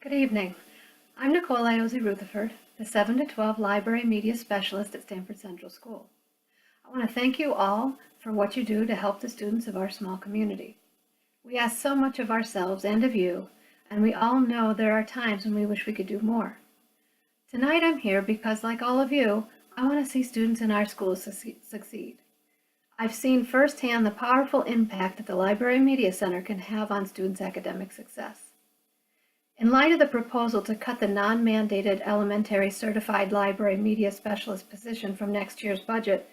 Good evening. I'm Nicole Iozzi Rutherford, the 7 to 12 Library Media Specialist at Stanford Central School. I want to thank you all for what you do to help the students of our small community. We ask so much of ourselves and of you, and we all know there are times when we wish we could do more. Tonight I'm here because, like all of you, I want to see students in our schools succeed. I've seen firsthand the powerful impact that the Library Media Center can have on students' academic success. In light of the proposal to cut the non-mandated elementary certified library media specialist position from next year's budget,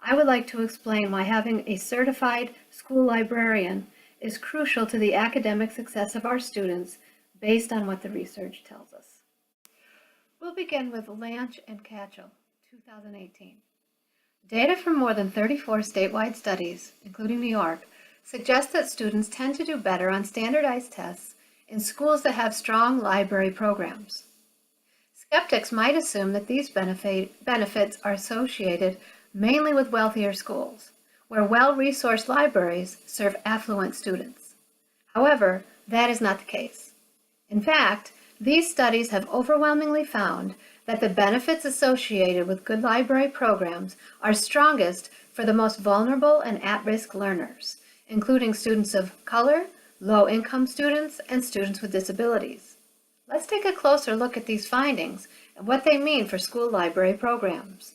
I would like to explain why having a certified school librarian is crucial to the academic success of our students based on what the research tells us. We'll begin with Lanch and Catchell, 2018. Data from more than 34 statewide studies, including New York, suggest that students tend to do better on standardized tests in schools that have strong library programs. Skeptics might assume that these benefits are associated mainly with wealthier schools, where well-resourced libraries serve affluent students. However, that is not the case. In fact, these studies have overwhelmingly found that the benefits associated with good library programs are strongest for the most vulnerable and at-risk learners, including students of color, low-income students, and students with disabilities. Let's take a closer look at these findings and what they mean for school library programs.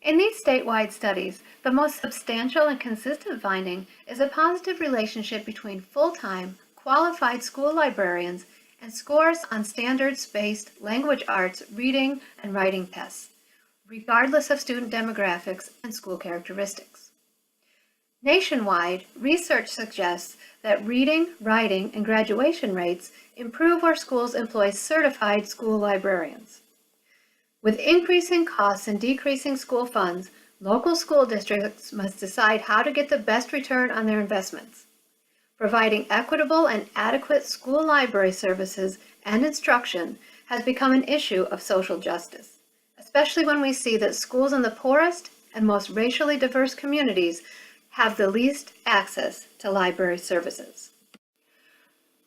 In these statewide studies, the most substantial and consistent finding is a positive relationship between full-time, qualified school librarians and scores on standards-based language arts reading and writing tests, regardless of student demographics and school characteristics. Nationwide, research suggests that reading, writing, and graduation rates improve where schools employ certified school librarians. With increasing costs and decreasing school funds, local school districts must decide how to get the best return on their investments. Providing equitable and adequate school library services and instruction has become an issue of social justice, especially when we see that schools in the poorest and most racially diverse communities have the least access to library services.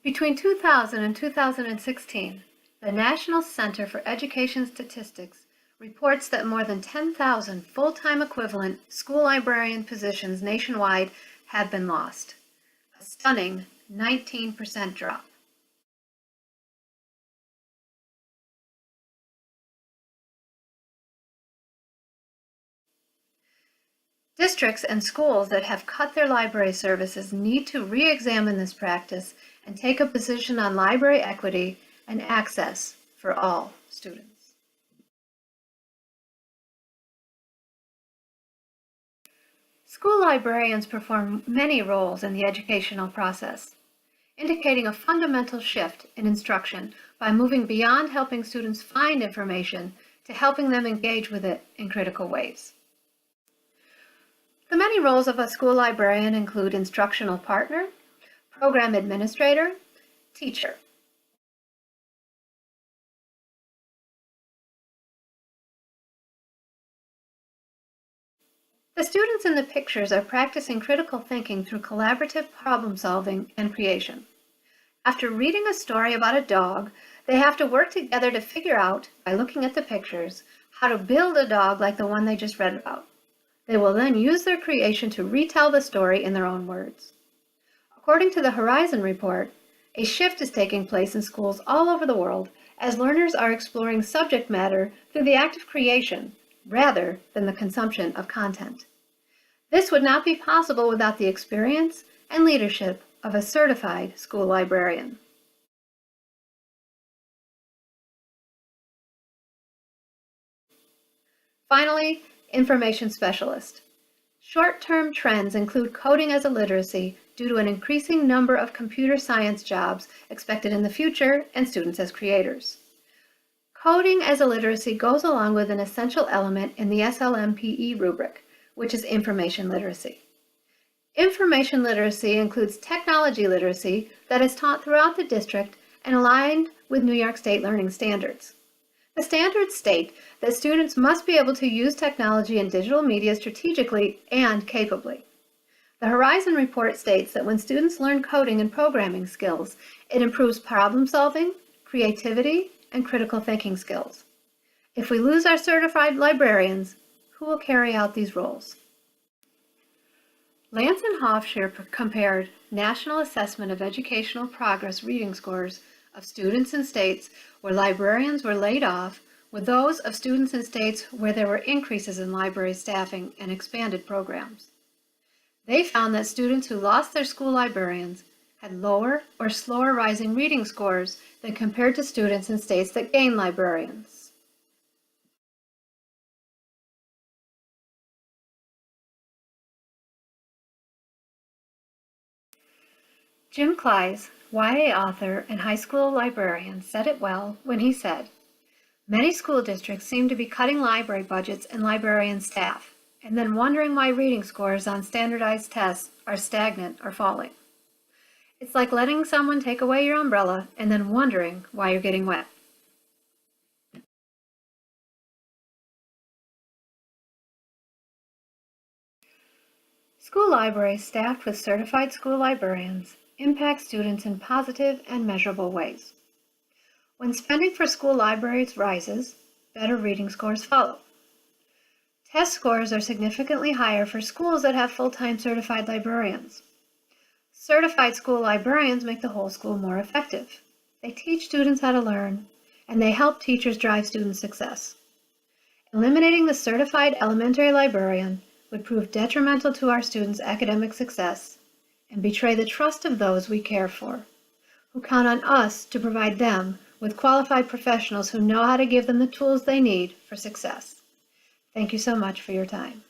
Between 2000 and 2016, the National Center for Education Statistics reports that more than 10,000 full-time equivalent school librarian positions nationwide have been lost, a stunning 19% drop. Districts and schools that have cut their library services need to re-examine this practice and take a position on library equity and access for all students. School librarians perform many roles in the educational process, indicating a fundamental shift in instruction by moving beyond helping students find information to helping them engage with it in critical ways. The many roles of a school librarian include instructional partner, program administrator, teacher. The students in the pictures are practicing critical thinking through collaborative problem solving and creation. After reading a story about a dog, they have to work together to figure out, by looking at the pictures, how to build a dog like the one they just read about. They will then use their creation to retell the story in their own words. According to the Horizon Report, a shift is taking place in schools all over the world as learners are exploring subject matter through the act of creation rather than the consumption of content. This would not be possible without the experience and leadership of a certified school librarian. Finally, information specialist. Short-term trends include coding as a literacy due to an increasing number of computer science jobs expected in the future and students as creators. Coding as a literacy goes along with an essential element in the SLMPE rubric, which is information literacy. Information literacy includes technology literacy that is taught throughout the district and aligned with New York State learning standards. The standards state that students must be able to use technology and digital media strategically and capably. The Horizon report states that when students learn coding and programming skills, it improves problem solving, creativity, and critical thinking skills. If we lose our certified librarians, who will carry out these roles? Lance and Hofscher compared National Assessment of Educational Progress reading scores of students in states where librarians were laid off with those of students in states where there were increases in library staffing and expanded programs. They found that students who lost their school librarians had lower or slower rising reading scores than compared to students in states that gained librarians. Jim Kleiss, YA author and high school librarian, said it well when he said, "Many school districts seem to be cutting library budgets and librarian staff, and then wondering why reading scores on standardized tests are stagnant or falling. It's like letting someone take away your umbrella and then wondering why you're getting wet." School libraries staffed with certified school librarians impact students in positive and measurable ways. When spending for school libraries rises, better reading scores follow. Test scores are significantly higher for schools that have full-time certified librarians. Certified school librarians make the whole school more effective. They teach students how to learn, and they help teachers drive student success. Eliminating the certified elementary librarian would prove detrimental to our students' academic success and betray the trust of those we care for, who count on us to provide them with qualified professionals who know how to give them the tools they need for success. Thank you so much for your time.